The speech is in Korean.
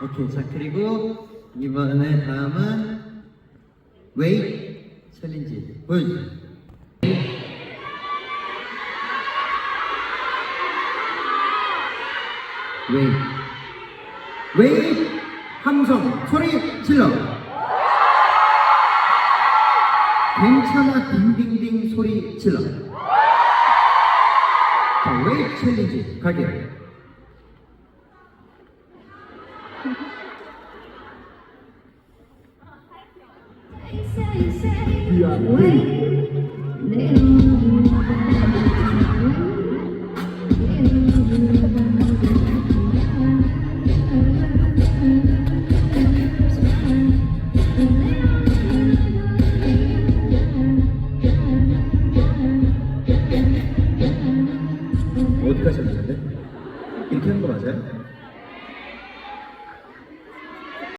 오케이, 자 그리고 이번에 다음은 웨이 챌린지 보여주세요. 웨이 웨이 함성 소리 질러. 괜찮아 딩딩딩 소리 질러. 자 웨이 챌린지 갈게요. 왜? 내